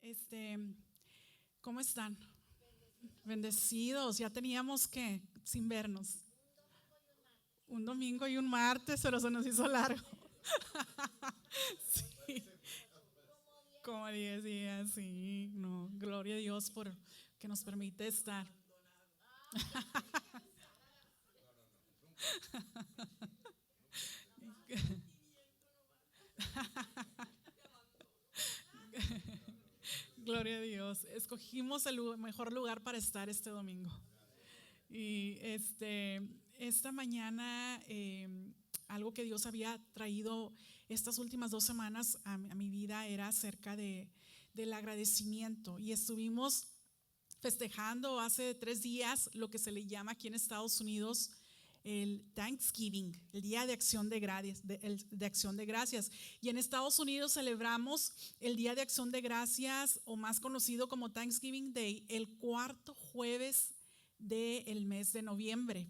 Este, ¿Cómo están? Bendecidos. Ya teníamos que sin vernos. Un domingo y un martes, pero se nos hizo largo. Sí, como 10 días, sí. No, gloria a Dios por que nos permite estar. Gloria a Dios. Escogimos el mejor lugar para estar este domingo. Y esta mañana, algo que Dios había traído estas últimas 2 semanas a mi vida era acerca del agradecimiento. Y estuvimos festejando hace 3 días lo que se le llama aquí en Estados Unidos el Thanksgiving, el Día de Acción de Gracias, de Acción de Gracias. Y en Estados Unidos celebramos el Día de Acción de Gracias, o más conocido como Thanksgiving Day, el cuarto jueves del mes de noviembre.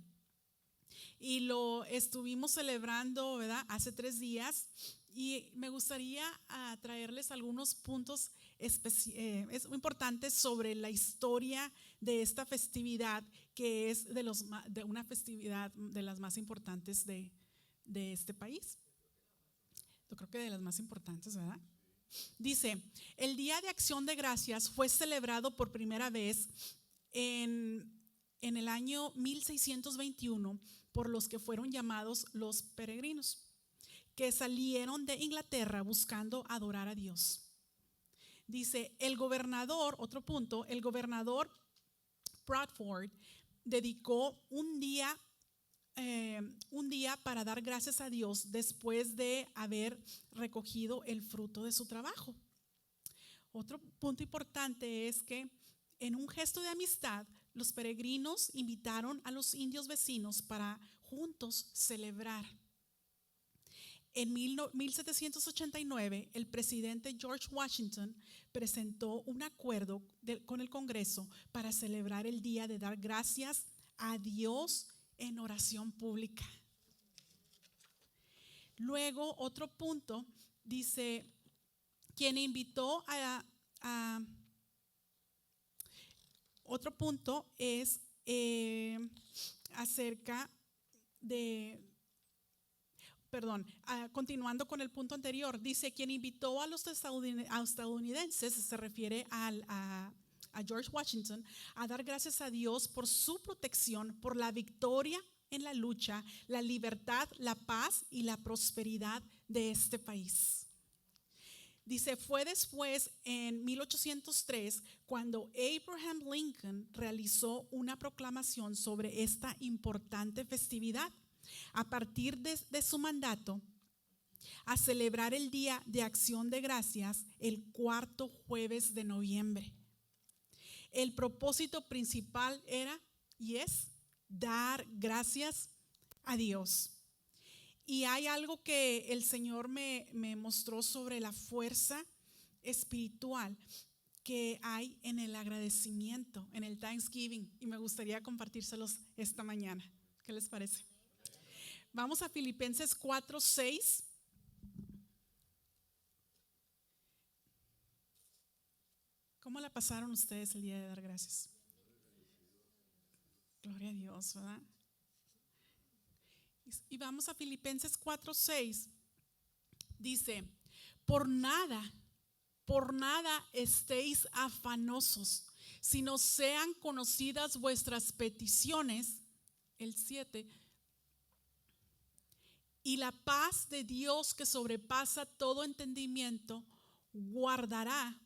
Y lo estuvimos celebrando, ¿verdad? Hace 3 días. Y me gustaría traerles algunos puntos importantes sobre la historia de esta festividad, que es de una festividad de las más importantes de este país. Yo creo que de las más importantes, ¿verdad? Dice, el Día de Acción de Gracias fue celebrado por primera vez en el año 1621 por los que fueron llamados los peregrinos, que salieron de Inglaterra buscando adorar a Dios. Dice, el gobernador, otro punto, el gobernador Bradford dedicó un día para dar gracias a Dios después de haber recogido el fruto de su trabajo. Otro punto importante es que en un gesto de amistad, los peregrinos invitaron a los indios vecinos para juntos celebrar. En 1789, el presidente George Washington presentó un acuerdo con el Congreso para celebrar el día de dar gracias a Dios en oración pública. Luego, otro punto, dice, quien invitó otro punto es acerca de, continuando con el punto anterior, dice, quien invitó a los estadounidenses, se refiere a George Washington, a dar gracias a Dios por su protección, por la victoria en la lucha, la libertad, la paz y la prosperidad de este país. Dice, fue después en 1803 cuando Abraham Lincoln realizó una proclamación sobre esta importante festividad. A partir de su mandato, a celebrar el Día de Acción de Gracias el cuarto jueves de noviembre. El propósito principal era y es dar gracias a Dios. Y hay algo que el Señor me mostró sobre la fuerza espiritual que hay en el agradecimiento, en el Thanksgiving, y me gustaría compartírselos esta mañana. ¿Qué les parece? Vamos a Filipenses 4:6. ¿Cómo la pasaron ustedes el día de dar gracias? Gloria a Dios, ¿verdad? Y vamos a Filipenses 4:6. Dice, por nada estéis afanosos, sino sean conocidas vuestras peticiones. El 7. Y la paz de Dios, que sobrepasa todo entendimiento, guardará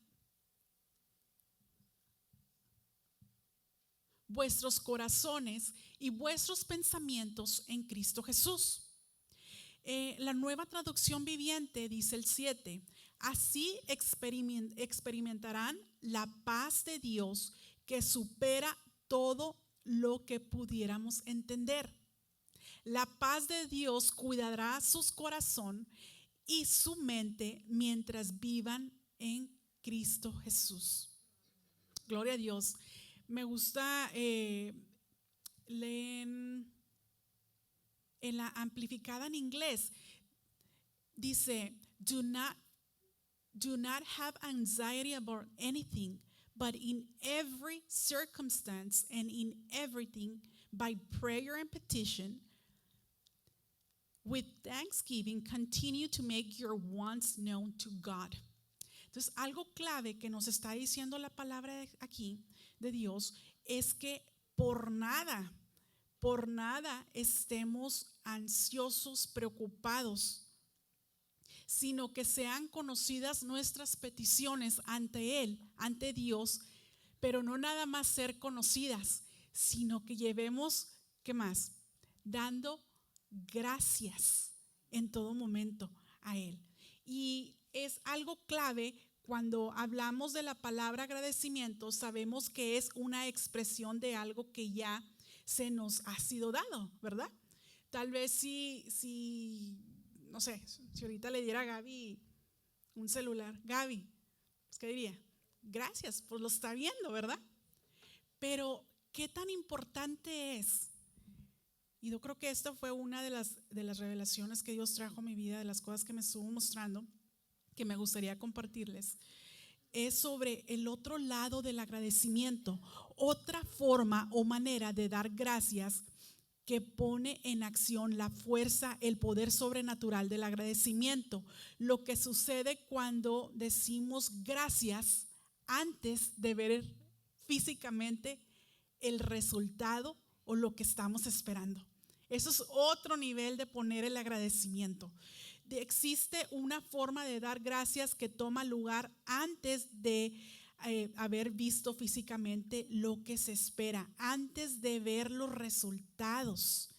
vuestros corazones y vuestros pensamientos en Cristo Jesús. La Nueva Traducción Viviente dice el 7, así experimentarán la paz de Dios que supera todo lo que pudiéramos entender. La paz de Dios cuidará su corazón y su mente mientras vivan en Cristo Jesús. Gloria a Dios. Me gusta leer en la amplificada en inglés. Dice, do Do not have anxiety about anything, but in every circumstance and in everything, by prayer and petition, with thanksgiving, continue to make your wants known to God. Entonces, algo clave que nos está diciendo la palabra aquí de Dios es que por nada estemos ansiosos, preocupados, sino que sean conocidas nuestras peticiones ante Él, ante Dios, pero no nada más ser conocidas, sino que llevemos, ¿qué más? Dando gracias en todo momento a Él. Y es algo clave cuando hablamos de la palabra agradecimiento, sabemos que es una expresión de algo que ya se nos ha sido dado, ¿verdad? Tal vez si no sé, si ahorita le diera a Gaby un celular, Gaby, pues, ¿qué diría? Gracias, pues lo está viendo, ¿verdad? Pero ¿qué tan importante es? Y yo creo que esta fue una de las revelaciones que Dios trajo a mi vida, de las cosas que me estuvo mostrando, que me gustaría compartirles, es sobre el otro lado del agradecimiento, otra forma o manera de dar gracias que pone en acción la fuerza, el poder sobrenatural del agradecimiento. Lo que sucede cuando decimos gracias antes de ver físicamente el resultado o lo que estamos esperando. Eso es otro nivel de poner el agradecimiento. Existe una forma de dar gracias que toma lugar antes de haber visto físicamente lo que se espera, antes de ver los resultados.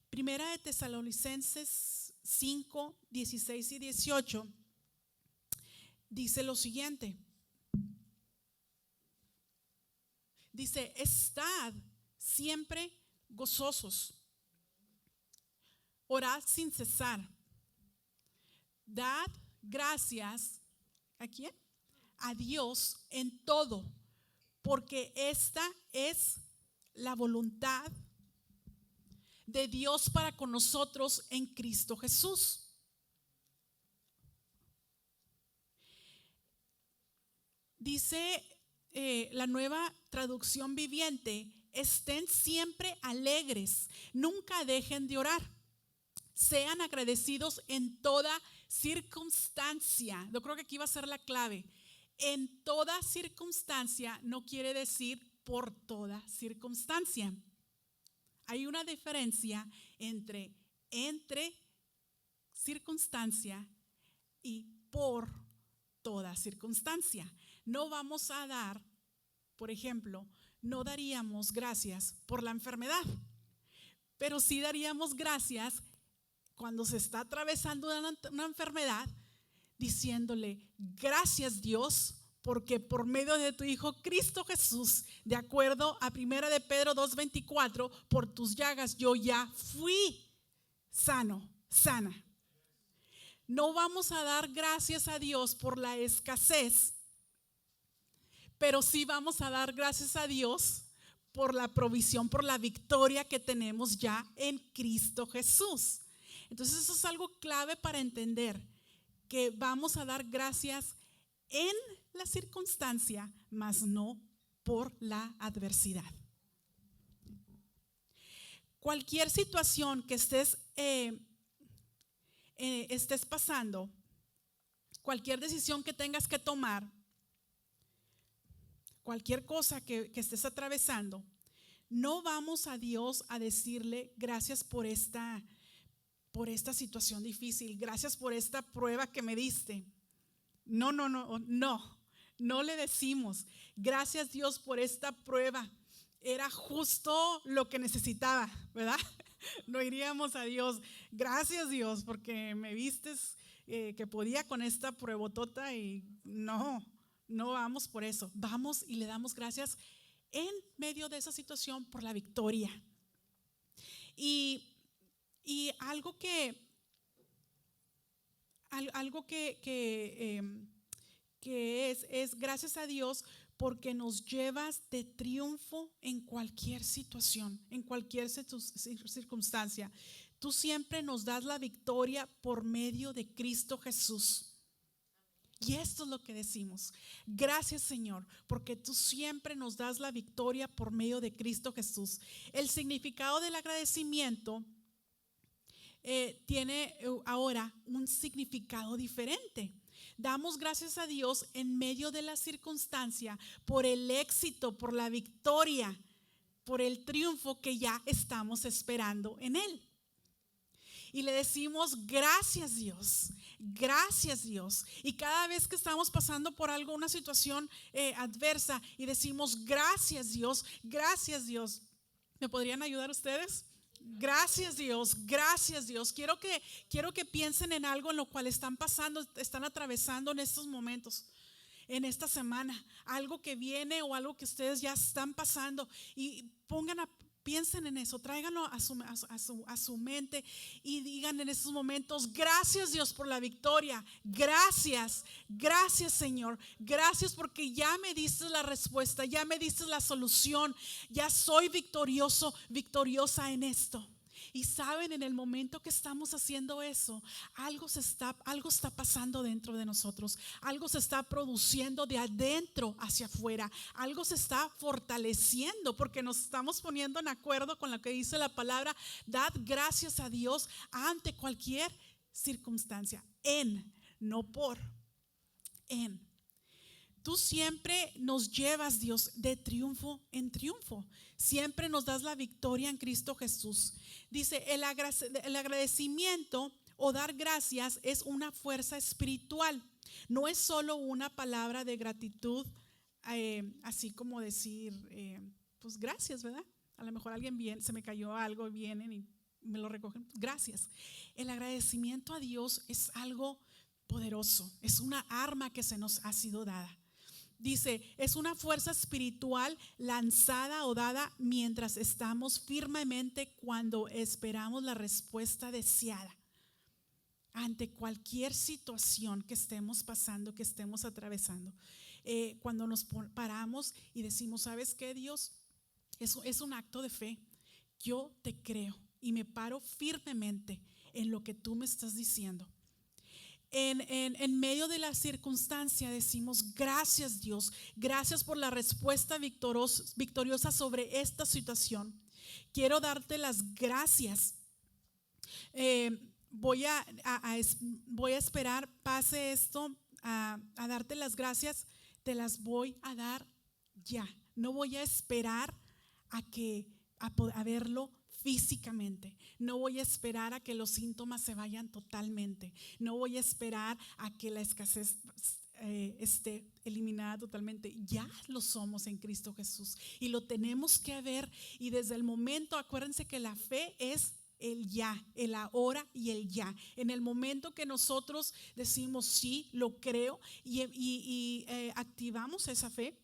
Primera de Tesalonicenses 5, 16 y 18 dice lo siguiente. Dice: estad siempre gozosos, orad sin cesar, dad gracias ¿a quién? A Dios en todo, porque esta es la voluntad de Dios para con nosotros en Cristo Jesús. Dice la Nueva Traducción Viviente: estén siempre alegres, nunca dejen de orar, sean agradecidos en toda circunstancia. Yo creo que aquí va a ser la clave. En toda circunstancia no quiere decir por toda circunstancia. Hay una diferencia entre circunstancia y por toda circunstancia. No vamos a dar, por ejemplo, no daríamos gracias por la enfermedad, pero sí daríamos gracias cuando se está atravesando una enfermedad, diciéndole: gracias Dios, porque por medio de tu Hijo Cristo Jesús, de acuerdo a 1 de Pedro 2:24, por tus llagas yo ya fui sano, sana. No vamos a dar gracias a Dios por la escasez, pero sí vamos a dar gracias a Dios por la provisión, por la victoria que tenemos ya en Cristo Jesús. Entonces eso es algo clave para entender, que vamos a dar gracias en la circunstancia, mas no por la adversidad. Cualquier situación que estés pasando, cualquier decisión que tengas que tomar, cualquier cosa que estés atravesando, no vamos a Dios a decirle: gracias por esta situación difícil, gracias por esta prueba que me diste. No le decimos: gracias Dios por esta prueba, era justo lo que necesitaba, ¿verdad? No iríamos a Dios: gracias Dios porque me vistes que podía con esta pruebotota. Y no vamos por eso. Vamos y le damos gracias en medio de esa situación por la victoria. Y algo que es gracias a Dios porque nos llevas de triunfo en cualquier situación, en cualquier circunstancia. Tú siempre nos das la victoria por medio de Cristo Jesús. Y esto es lo que decimos. Gracias, Señor, porque tú siempre nos das la victoria por medio de Cristo Jesús. El significado del agradecimiento tiene ahora un significado diferente. Damos gracias a Dios en medio de la circunstancia por el éxito, por la victoria, por el triunfo que ya estamos esperando en Él. Y le decimos gracias Dios, gracias Dios. Y cada vez que estamos pasando por algo, una situación adversa, y decimos gracias Dios, gracias Dios. ¿Me podrían ayudar ustedes? Gracias Dios, gracias Dios. Quiero que piensen en algo en lo cual están pasando, están atravesando en estos momentos, en esta semana, algo que viene o algo que ustedes ya están pasando, y piensen en eso, tráiganlo a su mente y digan en estos momentos: gracias Dios por la victoria, gracias, gracias Señor, gracias porque ya me diste la respuesta, ya me diste la solución, ya soy victorioso, victoriosa en esto. Y saben, en el momento que estamos haciendo eso, algo está pasando dentro de nosotros, algo se está produciendo de adentro hacia afuera, algo se está fortaleciendo porque nos estamos poniendo en acuerdo con lo que dice la palabra. Dad gracias a Dios ante cualquier circunstancia, no por, en. Tú siempre nos llevas, Dios, de triunfo en triunfo. Siempre nos das la victoria en Cristo Jesús. Dice, el agradecimiento o dar gracias es una fuerza espiritual. No es solo una palabra de gratitud, así como decir, pues gracias, ¿verdad? A lo mejor alguien viene, se me cayó algo, vienen y me lo recogen. Gracias. El agradecimiento a Dios es algo poderoso. Es una arma que se nos ha sido dada. Dice, es una fuerza espiritual lanzada o dada mientras estamos firmemente cuando esperamos la respuesta deseada ante cualquier situación que estemos pasando, que estemos atravesando. Cuando nos paramos y decimos, ¿sabes qué, Dios? Eso es un acto de fe. Yo te creo y me paro firmemente en lo que tú me estás diciendo. En medio de la circunstancia decimos gracias Dios, gracias por la respuesta victoriosa sobre esta situación. Quiero darte las gracias. Voy a esperar, pase esto, a darte las gracias. Te las voy a dar ya. No voy a esperar a verlo físicamente. No voy a esperar a que los síntomas se vayan totalmente. No voy a esperar a que la escasez esté eliminada totalmente. Ya lo somos en Cristo Jesús y lo tenemos que ver. Y desde el momento, acuérdense que la fe es el ya, el ahora y el ya. En el momento que nosotros decimos sí, lo creo y activamos esa fe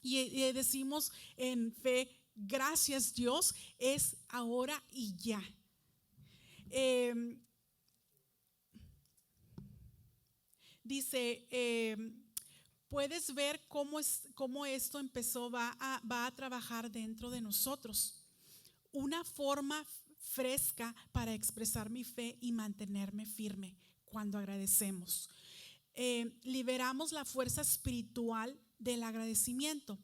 y decimos en fe, gracias Dios, es ahora y ya. Dice, puedes ver cómo esto empezó, va a trabajar dentro de nosotros. Una forma fresca para expresar mi fe y mantenerme firme cuando agradecemos. Liberamos la fuerza espiritual del agradecimiento.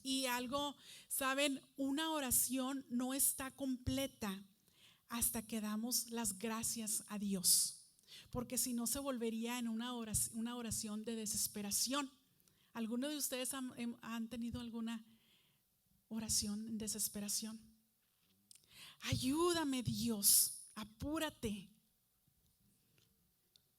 Y algo, saben, una oración no está completa hasta que damos las gracias a Dios, porque si no se volvería en una oración de desesperación. ¿Alguno de ustedes han tenido alguna oración en desesperación? Ayúdame Dios, apúrate.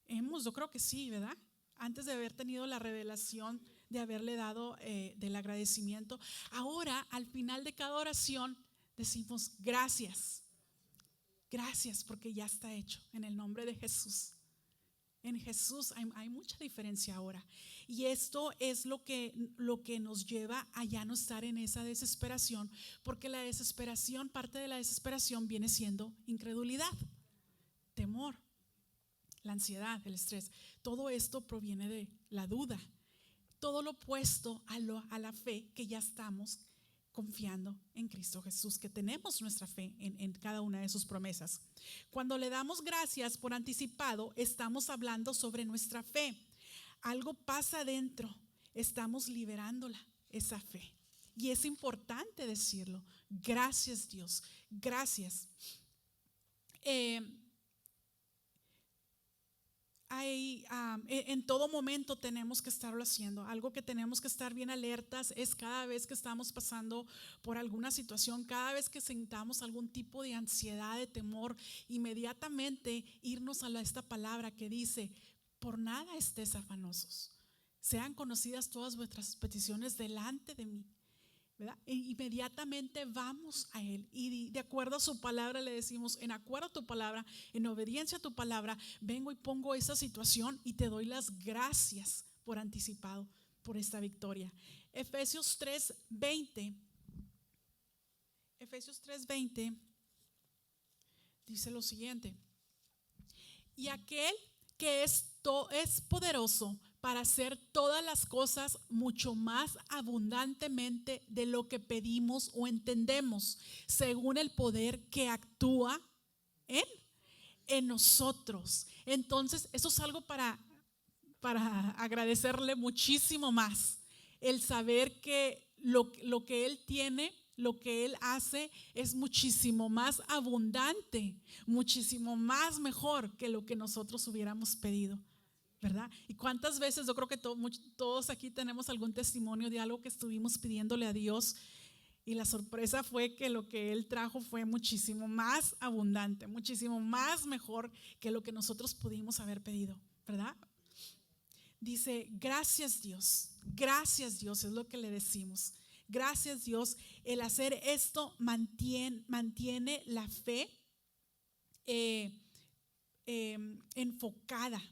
Yo creo que sí, ¿verdad? Antes de haber tenido la revelación de haberle dado del agradecimiento. Ahora, al final de cada oración, decimos gracias. Gracias porque ya está hecho en el nombre de Jesús. En Jesús hay mucha diferencia ahora. Y esto es lo que nos lleva a ya no estar en esa desesperación, porque la desesperación, parte de la desesperación viene siendo incredulidad, temor, la ansiedad, el estrés. Todo esto proviene de la duda. Todo lo opuesto a la fe, que ya estamos confiando en Cristo Jesús, que tenemos nuestra fe en cada una de sus promesas. Cuando le damos gracias por anticipado, estamos hablando sobre nuestra fe. algo pasa adentro, estamos liberándola, esa fe. Y es importante decirlo. Gracias, Dios, gracias. En todo momento tenemos que estarlo haciendo. Algo que tenemos que estar bien alertas es cada vez que estamos pasando por alguna situación, cada vez que sintamos algún tipo de ansiedad, de temor, inmediatamente irnos a esta palabra que dice: por nada estés afanosos, sean conocidas todas vuestras peticiones delante de mí, ¿verdad? E inmediatamente vamos a Él y de acuerdo a su palabra le decimos: en acuerdo a tu palabra, en obediencia a tu palabra, vengo y pongo esa situación y te doy las gracias por anticipado por esta victoria. Efesios 3:20 dice lo siguiente: y aquel que es poderoso para hacer todas las cosas mucho más abundantemente de lo que pedimos o entendemos, según el poder que actúa en nosotros. Entonces, eso es algo para agradecerle muchísimo más. El saber que lo que Él tiene, lo que Él hace es muchísimo más abundante, muchísimo más mejor que lo que nosotros hubiéramos pedido, ¿verdad? Y cuántas veces yo creo que todos aquí tenemos algún testimonio de algo que estuvimos pidiéndole a Dios y la sorpresa fue que lo que Él trajo fue muchísimo más abundante, muchísimo más mejor que lo que nosotros pudimos haber pedido, ¿verdad? Dice: gracias Dios, es lo que le decimos. Gracias Dios, el hacer esto mantiene la fe enfocada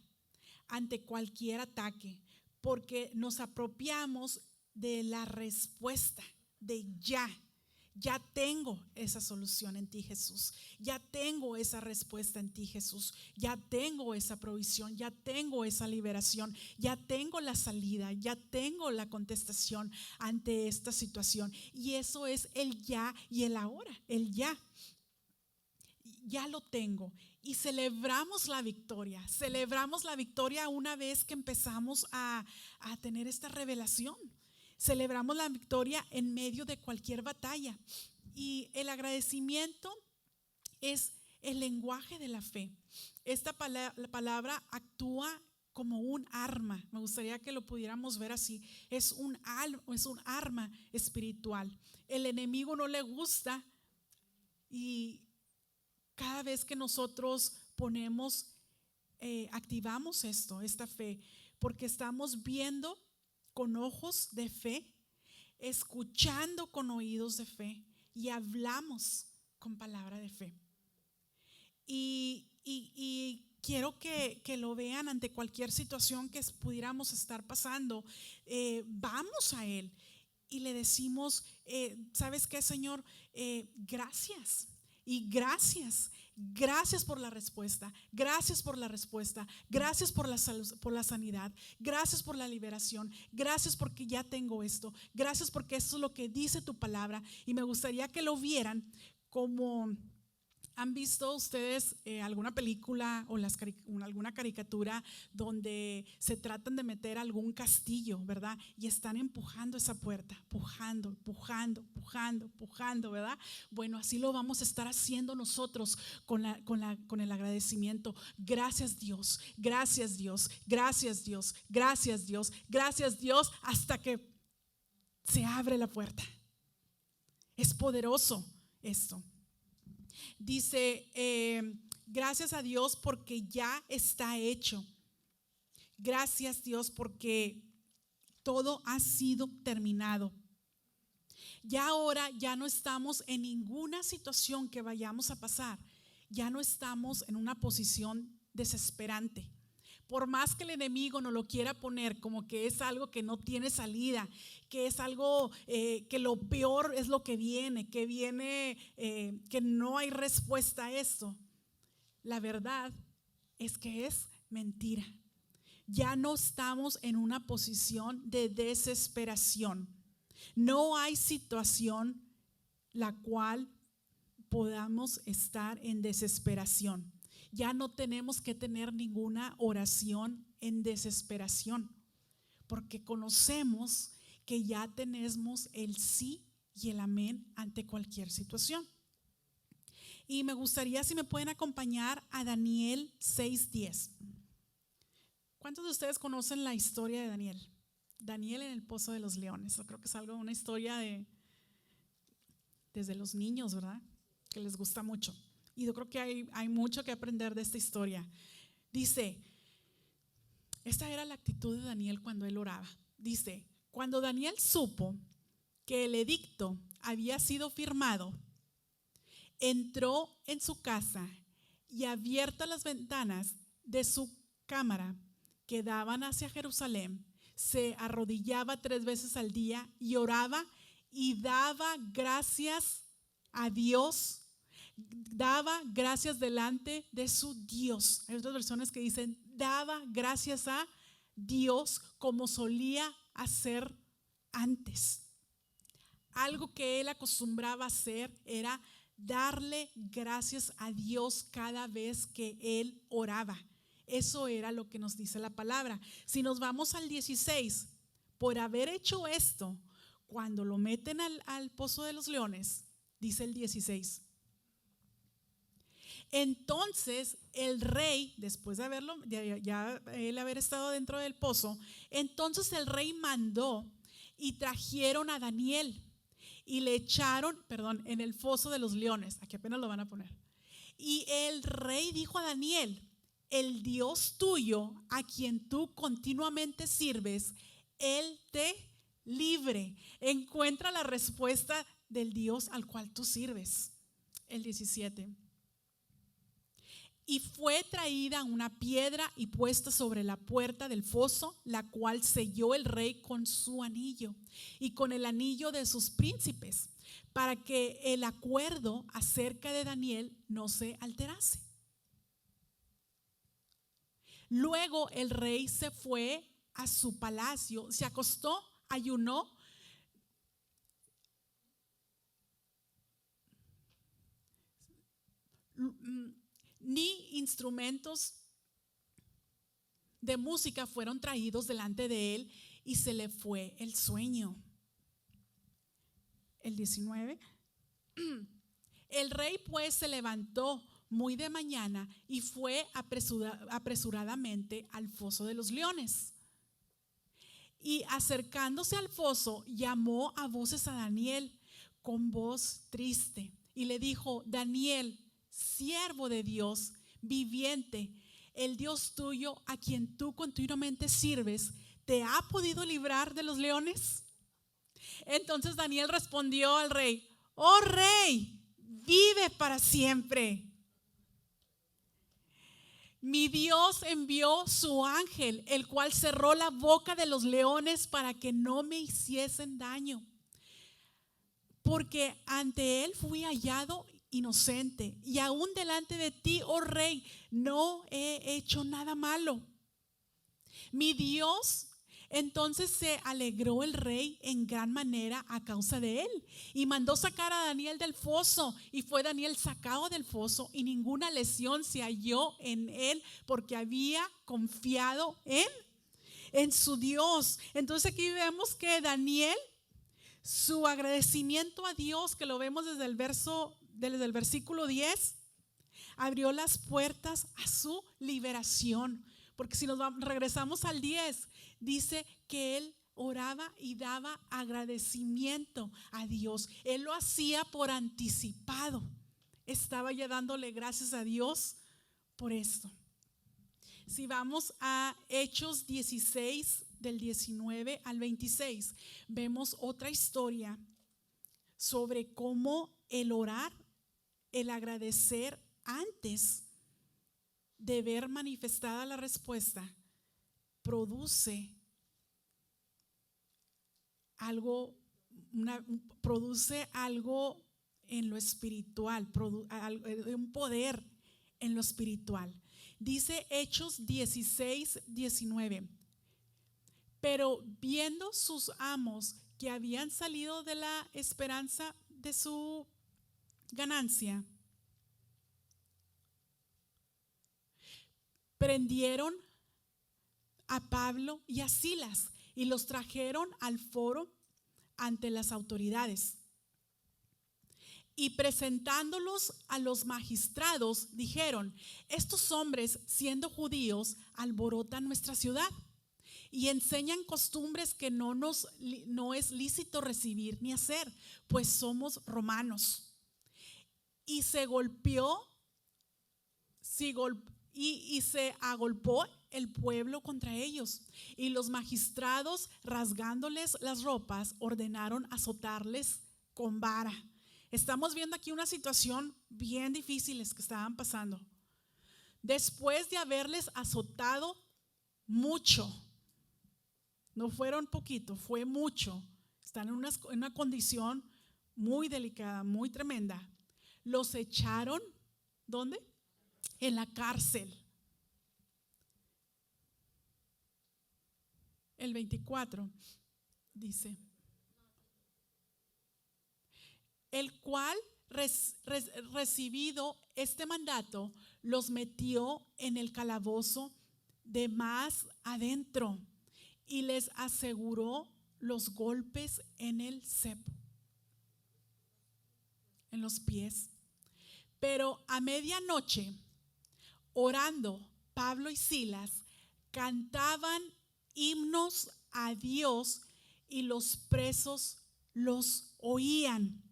ante cualquier ataque, porque nos apropiamos de la respuesta, de ya tengo esa solución en ti, Jesús. Ya tengo esa respuesta en ti, Jesús. Ya tengo esa provisión, ya tengo esa liberación, ya tengo la salida, ya tengo la contestación ante esta situación. Y eso es el ya y el ahora, el ya. Ya lo tengo. Y celebramos la victoria una vez que empezamos a tener esta revelación. Celebramos la victoria en medio de cualquier batalla. Y el agradecimiento es el lenguaje de la fe. Esta palabra actúa como un arma. Me gustaría que lo pudiéramos ver así. Es un arma espiritual. El enemigo no le gusta, y cada vez que nosotros activamos esta fe, porque estamos viendo con ojos de fe, escuchando con oídos de fe y hablamos con palabra de fe. Y quiero que lo vean ante cualquier situación que pudiéramos estar pasando. Vamos a Él y le decimos: ¿sabes qué, Señor? Gracias. Y gracias por la respuesta, gracias por la respuesta, gracias por la salud, por la sanidad, gracias por la liberación, gracias porque ya tengo esto, gracias porque esto es lo que dice tu palabra. Y me gustaría que lo vieran como: ¿han visto ustedes alguna película o alguna caricatura donde se tratan de meter algún castillo, ¿verdad? Y están empujando esa puerta, empujando, ¿verdad? Bueno, así lo vamos a estar haciendo nosotros con el agradecimiento. Gracias Dios, gracias Dios, gracias Dios, gracias Dios, gracias Dios, hasta que se abre la puerta. Es poderoso esto. Dice: gracias a Dios porque ya está hecho. Gracias Dios porque todo ha sido terminado. Ya ahora ya no estamos en ninguna situación que vayamos a pasar. Ya no estamos en una posición desesperante. Por más que el enemigo nos lo quiera poner como que es algo que no tiene salida, que es algo que lo peor es lo que viene, que no hay respuesta a esto. La verdad es que es mentira. Ya no estamos en una posición de desesperación. No hay situación la cual podamos estar en desesperación. Ya no tenemos que tener ninguna oración en desesperación. porque conocemos que ya tenemos el sí y el amén ante cualquier situación. Y me gustaría si me pueden acompañar a Daniel 6:10. ¿Cuántos de ustedes conocen la historia de Daniel? Daniel en el pozo de los leones. Yo creo que es una historia desde los niños, ¿verdad? Que les gusta mucho. Y yo creo que hay mucho que aprender de esta historia. Dice, esta era la actitud de Daniel cuando él oraba. Dice, cuando Daniel supo que el edicto había sido firmado, entró en su casa y abiertas las ventanas de su cámara que daban hacia Jerusalén, se arrodillaba 3 veces al día y oraba y daba gracias a Dios, daba gracias delante de su Dios. Hay otras versiones que dicen, daba gracias a Dios como solía hacer antes. Algo que él acostumbraba a hacer era darle gracias a Dios cada vez que él oraba. Eso era lo que nos dice la palabra. Si nos vamos al 16, por haber hecho esto, cuando lo meten al pozo de los leones, dice el 16. Entonces el rey, después de ya él haber estado dentro del pozo, entonces el rey mandó y trajeron a Daniel y le echaron, en el foso de los leones. Aquí apenas lo van a poner. Y el rey dijo a Daniel, el Dios tuyo, a quien tú continuamente sirves, Él te libre. Encuentra la respuesta del Dios al cual tú sirves. El 17. Y fue traída una piedra y puesta sobre la puerta del foso, la cual selló el rey con su anillo y con el anillo de sus príncipes, para que el acuerdo acerca de Daniel no se alterase. Luego el rey se fue a su palacio, se acostó, ayunó. Ni instrumentos de música fueron traídos delante de él y se le fue el sueño. El 19. El rey pues se levantó muy de mañana y fue apresuradamente al foso de los leones. Y acercándose al foso, llamó a voces a Daniel con voz triste y le dijo, Daniel, siervo de Dios viviente, el Dios tuyo a quien tú continuamente sirves, ¿te ha podido librar de los leones? Entonces Daniel respondió al rey, oh rey, vive para siempre. Mi Dios envió su ángel, el cual cerró la boca de los leones para que no me hiciesen daño. Porque ante él fui hallado inocente y aún delante de ti, oh rey, no he hecho nada malo. Mi Dios, entonces se alegró el rey en gran manera a causa de él y mandó sacar a Daniel del foso, y fue Daniel sacado del foso y ninguna lesión se halló en él porque había confiado en su Dios. Entonces aquí vemos que Daniel, su agradecimiento a Dios, que lo vemos desde el versículo 10, abrió las puertas a su liberación. Porque si regresamos al 10, dice que él oraba y daba agradecimiento a Dios. Él lo hacía por anticipado. Estaba ya dándole gracias a Dios por esto. Si vamos a Hechos 16, del 19 al 26, vemos otra historia sobre cómo el orar, el agradecer antes de ver manifestada la respuesta, produce algo en lo espiritual, un poder en lo espiritual. Dice Hechos 16, 19. Pero viendo sus amos que habían salido de la esperanza de su ganancia, prendieron a Pablo y a Silas y los trajeron al foro ante las autoridades. Y presentándolos a los magistrados, dijeron: estos hombres, siendo judíos, alborotan nuestra ciudad y enseñan costumbres que no es lícito recibir ni hacer, pues somos romanos. Y se agolpó el pueblo contra ellos, y los magistrados, rasgándoles las ropas, ordenaron azotarles con vara. Estamos viendo aquí una situación bien difícil que estaban pasando. Después de haberles azotado mucho, no fueron poquito, fue mucho, están en una condición muy delicada, muy tremenda. Los echaron, ¿dónde? En la cárcel. El 24 dice: el cual, recibido este mandato, los metió en el calabozo de más adentro y les aseguró los golpes en el cepo, en los pies. Pero a medianoche, orando, Pablo y Silas cantaban himnos a Dios y los presos los oían.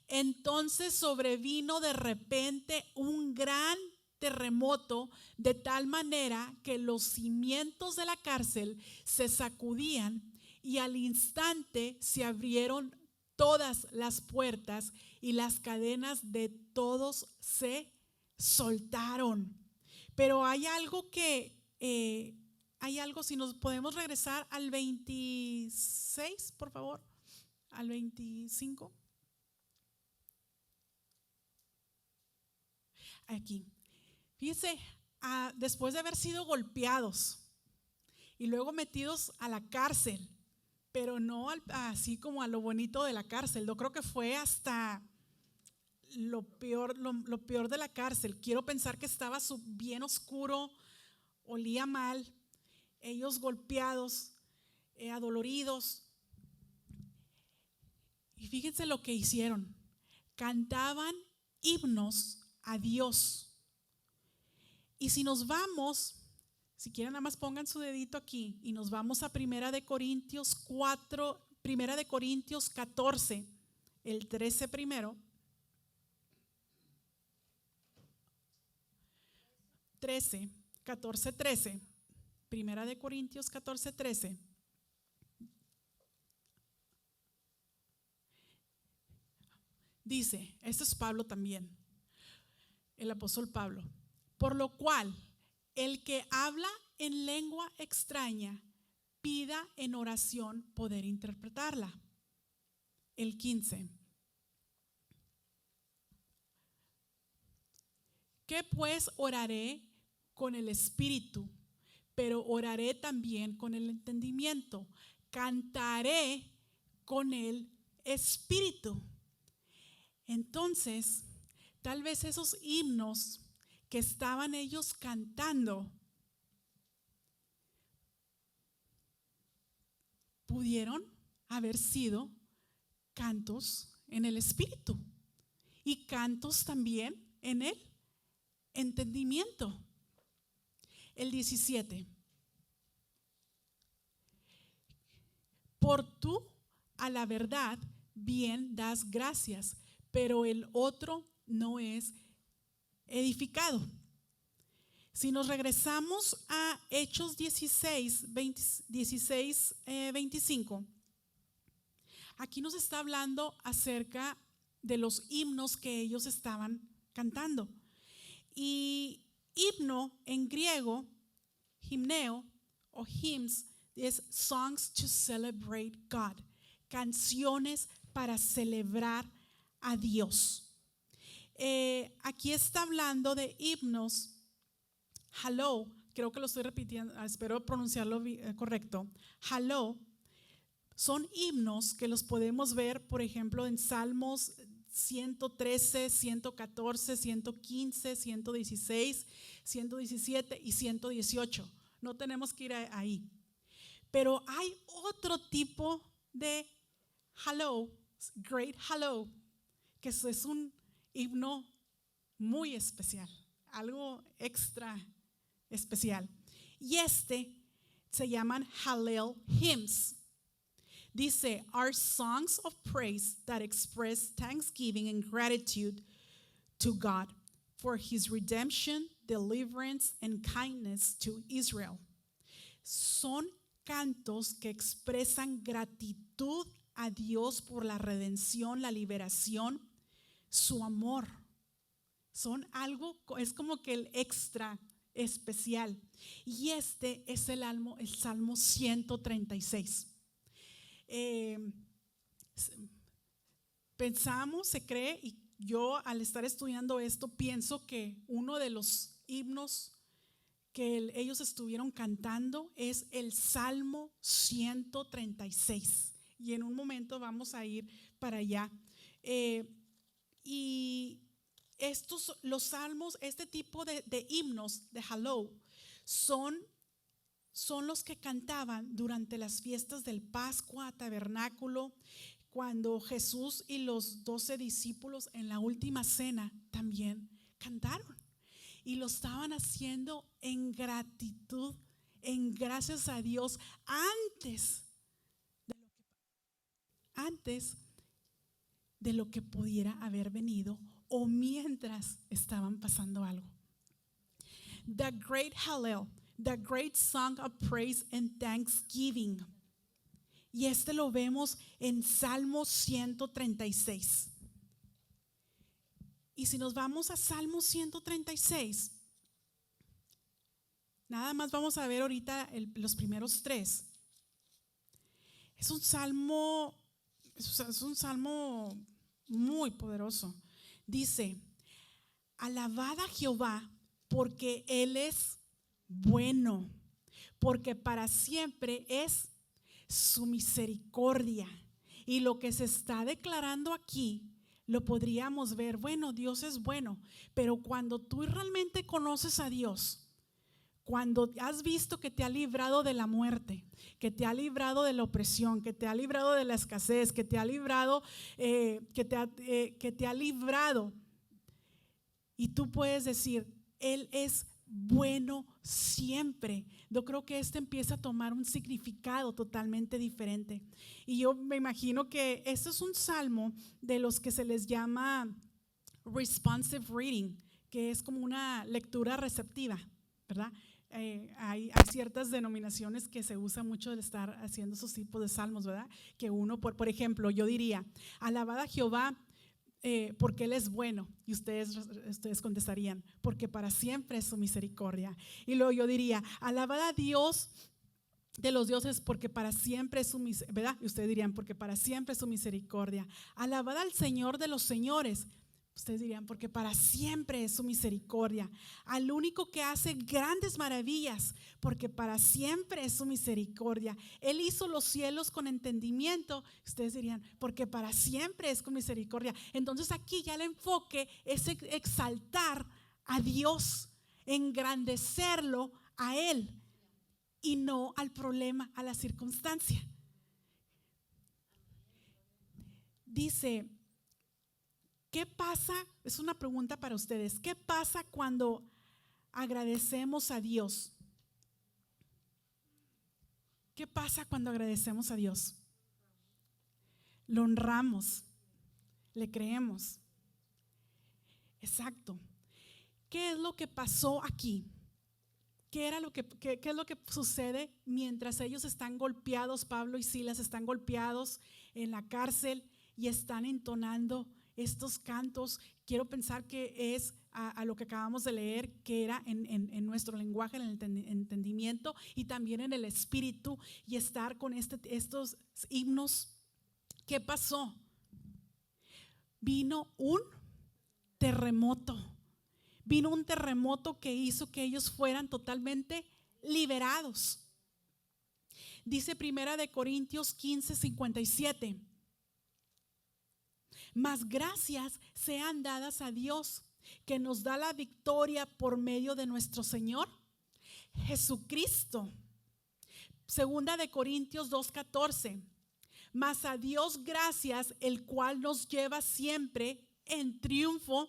Entonces sobrevino de repente un gran terremoto, de tal manera que los cimientos de la cárcel se sacudían, y al instante se abrieron todas las puertas y las cadenas de todos se soltaron. Pero hay algo si nos podemos regresar al 26, por favor, al 25. Aquí, fíjense, después de haber sido golpeados y luego metidos a la cárcel, pero no así como a lo bonito de la cárcel. Yo creo que fue hasta lo peor de la cárcel. Quiero pensar que estaba bien oscuro, olía mal, ellos golpeados, adoloridos. Y fíjense lo que hicieron: cantaban himnos a Dios. Y si nos vamos, si quieren nada más pongan su dedito aquí y nos vamos a Primera de Corintios 14, el 13 primero. 13. Primera de Corintios 14:13. Dice, esto es Pablo también, el apóstol Pablo: por lo cual, el que habla en lengua extraña, pida en oración poder interpretarla. El 15. ¿Qué pues oraré con el espíritu? Pero oraré también con el entendimiento. Cantaré con el espíritu. Entonces, tal vez esos himnos que estaban ellos cantando pudieron haber sido cantos en el espíritu y cantos también en el entendimiento. El 17. Por tú a la verdad bien das gracias, pero el otro no es edificado. Si nos regresamos a Hechos 25, aquí nos está hablando acerca de los himnos que ellos estaban cantando. Y himno en griego, himneo o hymns, es songs to celebrate God, canciones para celebrar a Dios. Aquí está hablando de himnos. Halló, creo que lo estoy repitiendo, espero pronunciarlo correcto. Halló son himnos que los podemos ver, por ejemplo, en Salmos 113, 114, 115, 116, 117 y 118. No tenemos que ir ahí. Pero hay otro tipo de hello, great hello, que es un himno muy especial, algo extra especial. Y se llaman Hallel hymns. Dice, are songs of praise that express thanksgiving and gratitude to God for his redemption, deliverance, and kindness to Israel. Son cantos que expresan gratitud a Dios por la redención, la liberación, su amor. Son algo, es como que el extra especial. Y es el Salmo 136. Pensamos, se cree, y yo al estar estudiando esto pienso que uno de los himnos que ellos estuvieron cantando es el Salmo 136. Y en un momento vamos a ir para allá. Y los salmos, este tipo de himnos de Hallel son los que cantaban durante las fiestas del Pascua, Tabernáculo, cuando Jesús y los 12 discípulos en la última cena también cantaron. Y lo estaban haciendo en gratitud, en gracias a Dios, antes de lo que pudiera haber venido o mientras estaban pasando algo. The Great Hallel, the great song of praise and thanksgiving. Y lo vemos en Salmo 136. Y si nos vamos a Salmo 136, nada más vamos a ver ahorita los primeros 3. Es un salmo muy poderoso. Dice, alabad a Jehová porque Él es bueno, porque para siempre es su misericordia. Y lo que se está declarando aquí lo podríamos ver, bueno, Dios es bueno, pero cuando tú realmente conoces a Dios, cuando has visto que te ha librado de la muerte, que te ha librado de la opresión, que te ha librado de la escasez, que te ha librado, que te ha librado, y tú puedes decir, Él es bueno siempre. Yo creo que empieza a tomar un significado totalmente diferente. Y yo me imagino que este es un salmo de los que se les llama responsive reading, que es como una lectura receptiva, ¿verdad? Hay ciertas denominaciones que se usa mucho de estar haciendo esos tipos de salmos, ¿verdad? Que uno, por ejemplo, yo diría, alabad a Jehová porque Él es bueno. Y ustedes contestarían, porque para siempre es su misericordia. Y luego yo diría, alabad a Dios de los dioses porque para siempre es su misericordia, ¿verdad? Y ustedes dirían, porque para siempre es su misericordia. Alabad al Señor de los señores. Ustedes dirían, porque para siempre es su misericordia. Al único que hace grandes maravillas, porque para siempre es su misericordia. Él hizo los cielos con entendimiento. Ustedes dirían, porque para siempre es con misericordia. Entonces aquí ya el enfoque es exaltar a Dios, engrandecerlo a Él y no al problema, a la circunstancia. Dice, ¿qué pasa? Es una pregunta para ustedes. ¿Qué pasa cuando agradecemos a Dios? ¿Qué pasa cuando agradecemos a Dios? Lo honramos, le creemos. Exacto. ¿Qué es lo que pasó aquí? ¿Qué es lo que sucede mientras ellos están golpeados? Pablo y Silas están golpeados en la cárcel y están entonando estos cantos. Quiero pensar que es a lo que acabamos de leer, que era en nuestro lenguaje, en el entendimiento y también en el espíritu, y estar con estos himnos. ¿Qué pasó? Vino un terremoto. Vino un terremoto que hizo que ellos fueran totalmente liberados. Dice 1 Corintios 15:57. Mas gracias sean dadas a Dios, que nos da la victoria por medio de nuestro Señor Jesucristo. Segunda de Corintios 2:14. Mas a Dios gracias, el cual nos lleva siempre en triunfo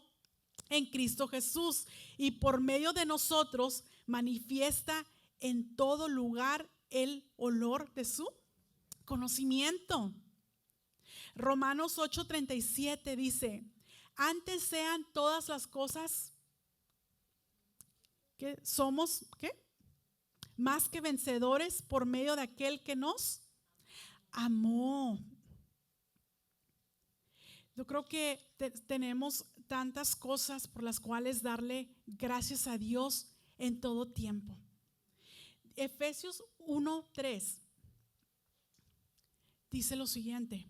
en Cristo Jesús, y por medio de nosotros manifiesta en todo lugar el olor de su conocimiento. Romanos 8:37 dice: antes sean todas las cosas que somos, ¿qué? Más que vencedores por medio de aquel que nos amó. Yo creo que tenemos tantas cosas por las cuales darle gracias a Dios en todo tiempo. Efesios 1:3 dice lo siguiente: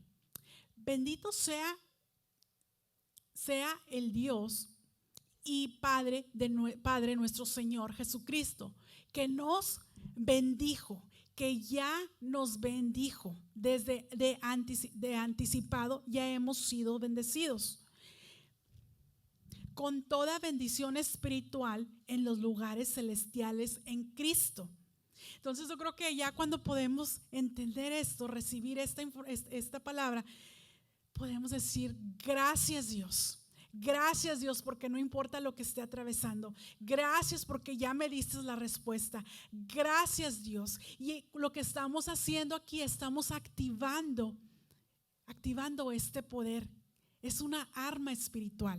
bendito sea el Dios y Padre nuestro Señor Jesucristo, que nos bendijo, que ya nos bendijo desde de anticipado, ya hemos sido bendecidos con toda bendición espiritual en los lugares celestiales en Cristo. Entonces yo creo que ya cuando podemos entender esto, recibir esta palabra, podemos decir: gracias Dios. Gracias Dios, porque no importa lo que esté atravesando. Gracias porque ya me diste la respuesta. Gracias Dios. Y lo que estamos haciendo aquí, estamos activando este poder. Es una arma espiritual.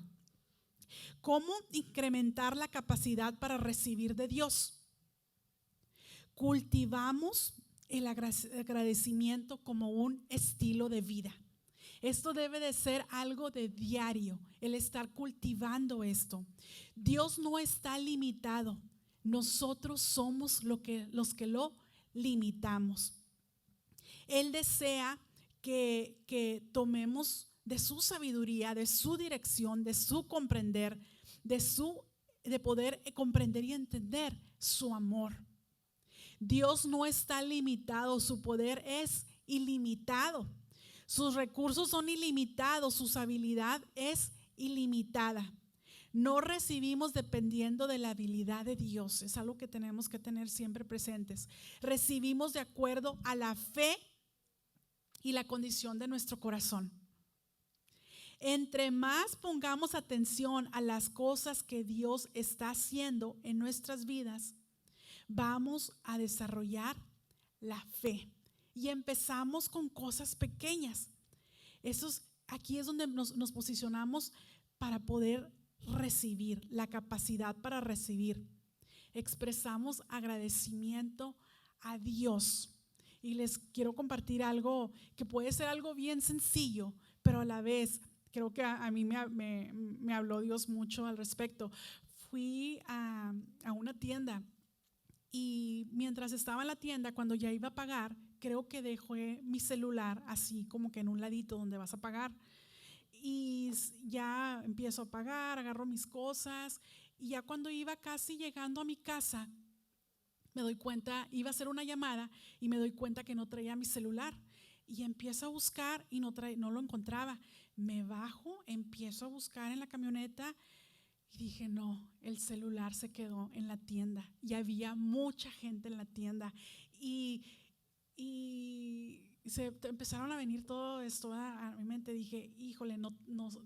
¿Cómo incrementar la capacidad para recibir de Dios? Cultivamos el agradecimiento como un estilo de vida. Esto debe de ser algo de diario, el estar cultivando esto. Dios no está limitado. Nosotros somos los que lo limitamos. Él desea que tomemos de su sabiduría, de su dirección, de su comprender, de poder comprender y entender su amor. Dios no está limitado, su poder es ilimitado. Sus recursos son ilimitados, su habilidad es ilimitada. No recibimos dependiendo de la habilidad de Dios, es algo que tenemos que tener siempre presentes. Recibimos de acuerdo a la fe y la condición de nuestro corazón. Entre más pongamos atención a las cosas que Dios está haciendo en nuestras vidas, vamos a desarrollar la fe. Y empezamos con cosas pequeñas. Aquí es donde nos posicionamos para poder recibir, la capacidad para recibir. Expresamos agradecimiento a Dios. Y les quiero compartir algo que puede ser algo bien sencillo, pero a la vez creo que a mí me habló Dios mucho al respecto. Fui a una tienda. Y mientras estaba en la tienda, cuando ya iba a pagar, creo que dejé mi celular así como que en un ladito donde vas a pagar. Y ya empiezo a pagar, agarro mis cosas. Y ya cuando iba casi llegando a mi casa, me doy cuenta, iba a hacer una llamada y me doy cuenta que no traía mi celular. Y empiezo a buscar y no lo encontraba. Me bajo, empiezo a buscar en la camioneta. Y dije: no, el celular se quedó en la tienda y había mucha gente en la tienda y se empezaron a venir todo esto a mi mente. Dije: híjole, no,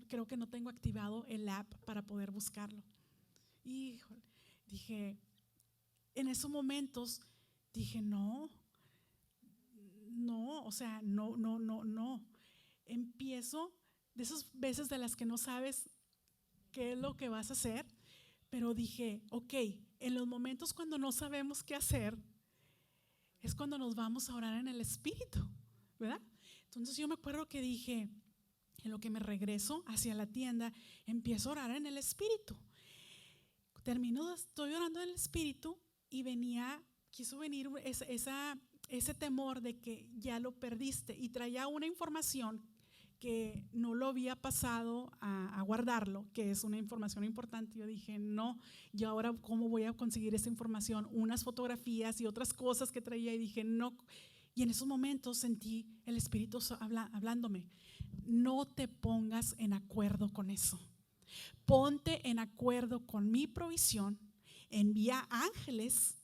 creo que no tengo activado el app para poder buscarlo. Híjole, dije, en esos momentos dije: no, o sea, no. Empiezo de esas veces de las que no sabes qué es lo que vas a hacer, pero dije: ok, en los momentos cuando no sabemos qué hacer es cuando nos vamos a orar en el Espíritu, ¿verdad? Entonces yo me acuerdo que dije, en lo que me regreso hacia la tienda, empiezo a orar en el Espíritu. Estoy orando en el Espíritu y quiso venir ese temor de que ya lo perdiste, y traía una información que no lo había pasado a guardarlo, que es una información importante. Yo dije: no, ¿y ahora cómo voy a conseguir esa información? Unas fotografías y otras cosas que traía, y dije: no. Y en esos momentos sentí el Espíritu hablándome: no te pongas en acuerdo con eso. Ponte en acuerdo con mi provisión, envía ángeles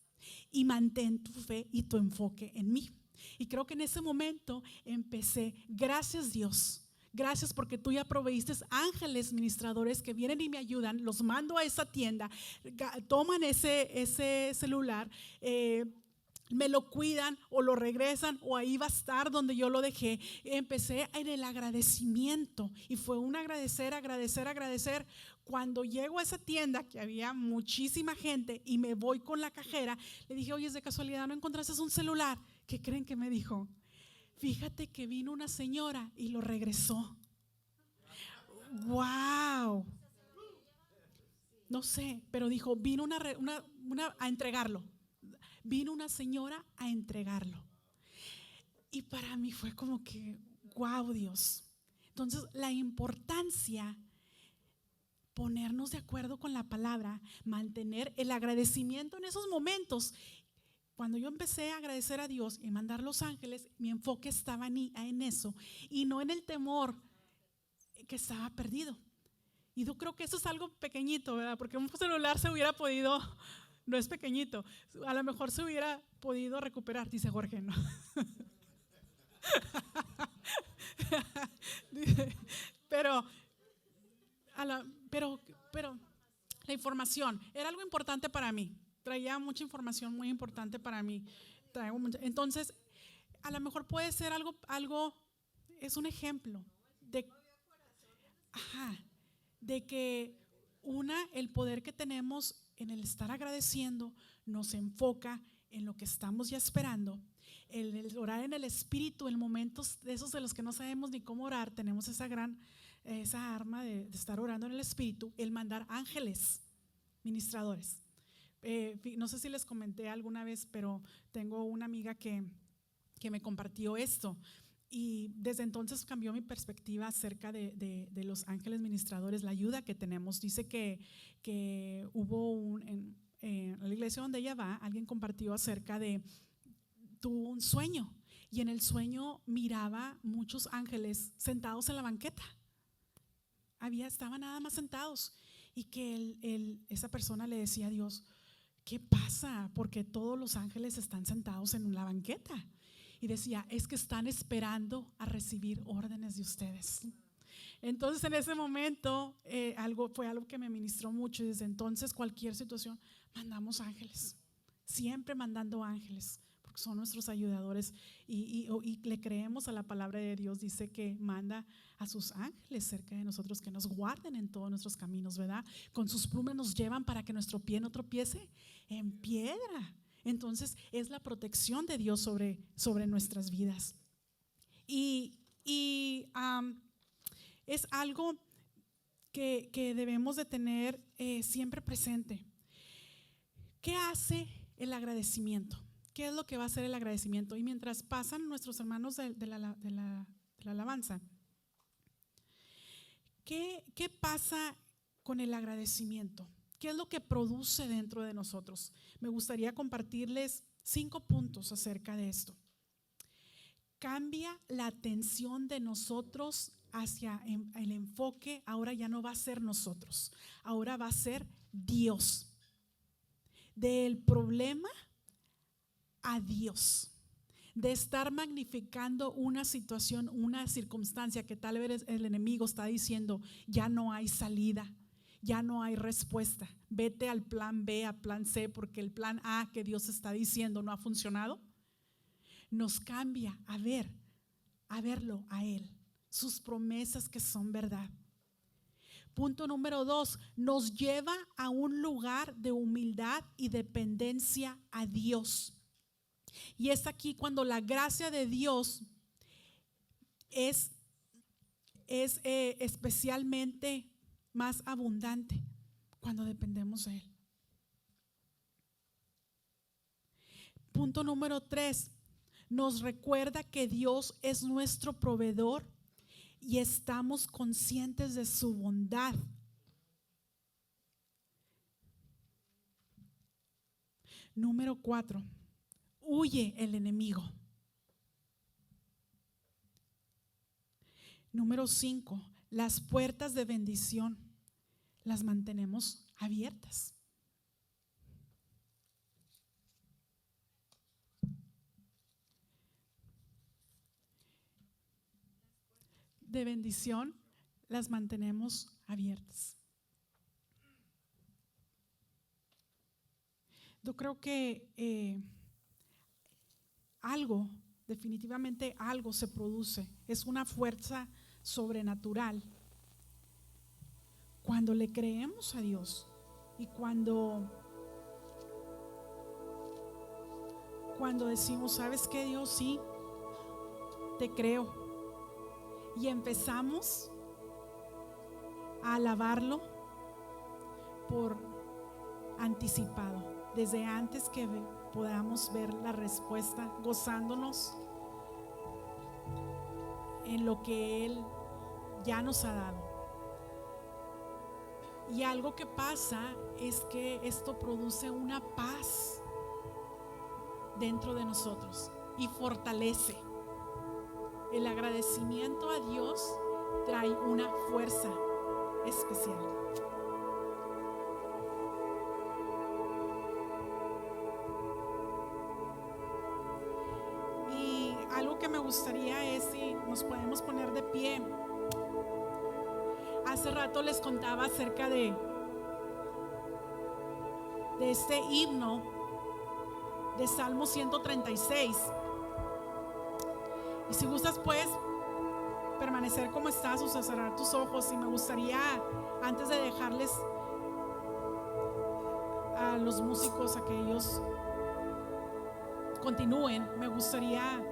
y mantén tu fe y tu enfoque en mí. Y creo que en ese momento empecé, gracias Dios. Gracias porque tú ya proveíste ángeles ministradores que vienen y me ayudan. Los mando a esa tienda, toman ese celular, me lo cuidan o lo regresan o ahí va a estar donde yo lo dejé. Empecé en el agradecimiento y fue un agradecer. Cuando llego a esa tienda que había muchísima gente y me voy con la cajera, le dije, oye, ¿es de casualidad no encontraste un celular? ¿Qué creen que me dijo? Fíjate que vino una señora y lo regresó. ¡Wow! No sé, pero dijo, vino a entregarlo. Vino una señora a entregarlo. Y para mí fue como que, wow, Dios. Entonces, la importancia, ponernos de acuerdo con la palabra, mantener el agradecimiento en esos momentos. Cuando yo empecé a agradecer a Dios y mandar los ángeles, mi enfoque estaba en eso y no en el temor que estaba perdido. Y yo creo que eso es algo pequeñito, ¿verdad? Porque un celular se hubiera podido, no es pequeñito, a lo mejor se hubiera podido recuperar, dice Jorge, ¿no? Pero la información era algo importante para mí. Traía mucha información muy importante para mí. Entonces, a lo mejor puede ser algo, es un ejemplo de que el poder que tenemos en el estar agradeciendo nos enfoca en lo que estamos ya esperando. El orar en el Espíritu en momentos de esos de los que no sabemos ni cómo orar, tenemos esa arma de estar orando en el Espíritu, el mandar ángeles ministradores. No sé si les comenté alguna vez, pero tengo una amiga que me compartió esto y desde entonces cambió mi perspectiva acerca de los ángeles ministradores, la ayuda que tenemos. Dice que hubo en la iglesia donde ella va, alguien compartió acerca tuvo un sueño y en el sueño miraba muchos ángeles sentados en la banqueta. Estaban nada más sentados y que esa persona le decía a Dios, ¿qué pasa? Porque todos los ángeles están sentados en la banqueta. Y decía, es que están esperando a recibir órdenes de ustedes. Entonces en ese momento fue algo que me ministró mucho y desde entonces cualquier situación mandamos ángeles, siempre mandando ángeles porque son nuestros ayudadores y le creemos a la palabra de Dios. Dice que manda a sus ángeles cerca de nosotros que nos guarden en todos nuestros caminos, ¿verdad? Con sus plumas nos llevan para que nuestro pie no tropiece en piedra. Entonces es la protección de Dios sobre nuestras vidas y es algo que debemos de tener siempre presente. ¿Qué hace el agradecimiento? ¿Qué es lo que va a hacer el agradecimiento? Y mientras pasan nuestros hermanos de la alabanza, ¿qué pasa con el agradecimiento? ¿Qué es lo que produce dentro de nosotros? Me gustaría compartirles 5 puntos acerca de esto. Cambia la atención de nosotros hacia el enfoque. Ahora ya no va a ser nosotros, ahora va a ser Dios. Del problema a Dios. De estar magnificando una situación, una circunstancia que tal vez el enemigo está diciendo, ya no hay salida, ya no hay respuesta. Vete al plan B, a plan C, porque el plan A que Dios está diciendo no ha funcionado. Nos cambia a verlo a Él, sus promesas que son verdad. Punto número 2, nos lleva a un lugar de humildad y dependencia a Dios. Y es aquí cuando la gracia de Dios es especialmente más abundante cuando dependemos de Él. Punto número 3, nos recuerda que Dios es nuestro proveedor y estamos conscientes de su bondad. Número 4, huye el enemigo. Número 5, las puertas de bendición las mantenemos abiertas. de bendición las mantenemos abiertas. Yo creo que definitivamente algo se produce. Es una fuerza sobrenatural cuando le creemos a Dios y cuando decimos, ¿sabes qué, Dios? Sí, te creo. Y empezamos a alabarlo por anticipado, desde antes que podamos ver la respuesta, gozándonos en lo que Él ya nos ha dado. Y algo que pasa es que esto produce una paz dentro de nosotros y fortalece. El agradecimiento a Dios trae una fuerza especial. Y algo que me gustaría es si nos podemos poner de pie. Hace rato les contaba acerca de este himno de Salmo 136. Y si gustas, puedes permanecer como estás, o sea, cerrar tus ojos. Y me gustaría, antes de dejarles a los músicos a que ellos continúen, me gustaría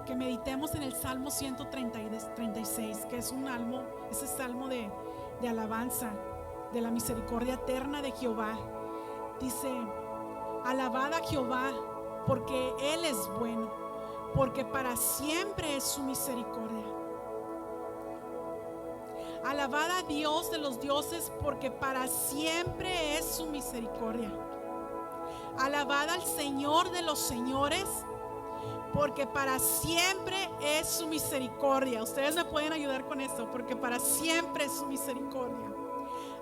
que meditemos en el Salmo 136, que es ese salmo de alabanza de la misericordia eterna de Jehová. Dice: alabad a Jehová, porque Él es bueno, porque para siempre es su misericordia. Alabad a Dios de los dioses, porque para siempre es su misericordia. Alabad al Señor de los señores, porque para siempre es su misericordia. Ustedes me pueden ayudar con esto, porque para siempre es su misericordia.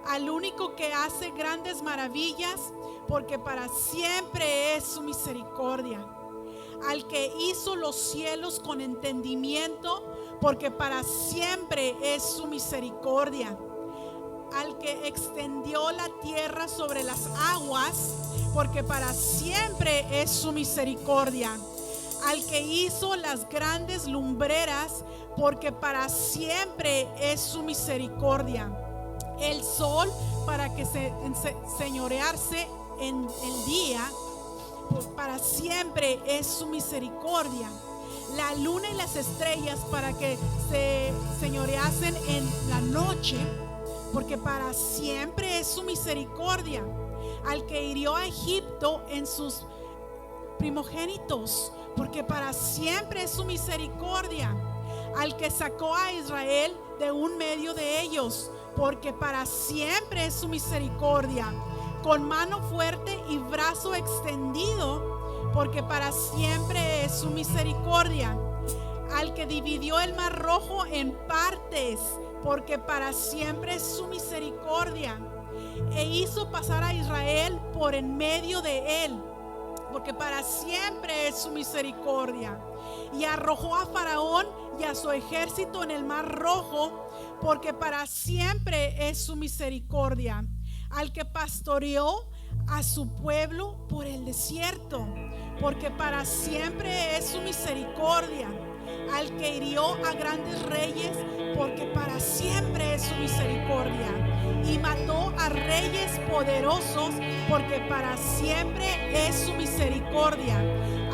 Al único que hace grandes maravillas, porque para siempre es su misericordia. Al que hizo los cielos con entendimiento, porque para siempre es su misericordia. Al que extendió la tierra sobre las aguas, porque para siempre es su misericordia. Al que hizo las grandes lumbreras, porque para siempre es su misericordia. El sol para que señorearse en el día, para siempre es su misericordia. La luna y las estrellas para que se señoreasen en la noche, porque para siempre es su misericordia. Al que hirió a Egipto en sus primogénitos, porque para siempre es su misericordia. Al que sacó a Israel de un medio de ellos, porque para siempre es su misericordia. Con mano fuerte y brazo extendido, porque para siempre es su misericordia. Al que dividió el mar rojo en partes, porque para siempre es su misericordia. E hizo pasar a Israel por en medio de él, porque para siempre es su misericordia. Y arrojó a Faraón y a su ejército en el mar rojo, porque para siempre es su misericordia. Al que pastoreó a su pueblo por el desierto, porque para siempre es su misericordia. Al que hirió a grandes reyes, porque para siempre es su misericordia. Y mató a reyes poderosos, porque para siempre es su misericordia.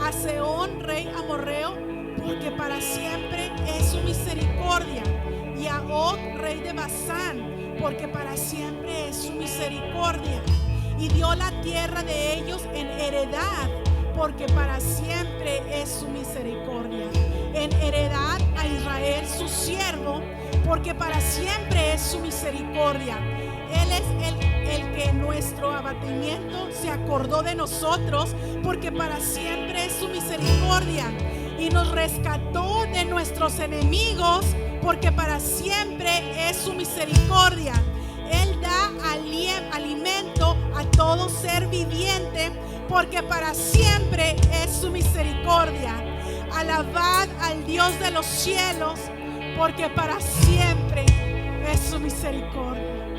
A Sehón, rey amorreo, porque para siempre es su misericordia. Y a Og, rey de Basán, porque para siempre es su misericordia. Y dio la tierra de ellos en heredad, porque para siempre es su misericordia. En heredad a Israel su siervo, porque para siempre es su misericordia. Él es el que en nuestro abatimiento se acordó de nosotros, porque para siempre es su misericordia. Y nos rescató de nuestros enemigos, porque para siempre es su misericordia. Él da alimento a todo ser viviente, porque para siempre es su misericordia. Alabad al Dios de los cielos, porque para siempre es su misericordia.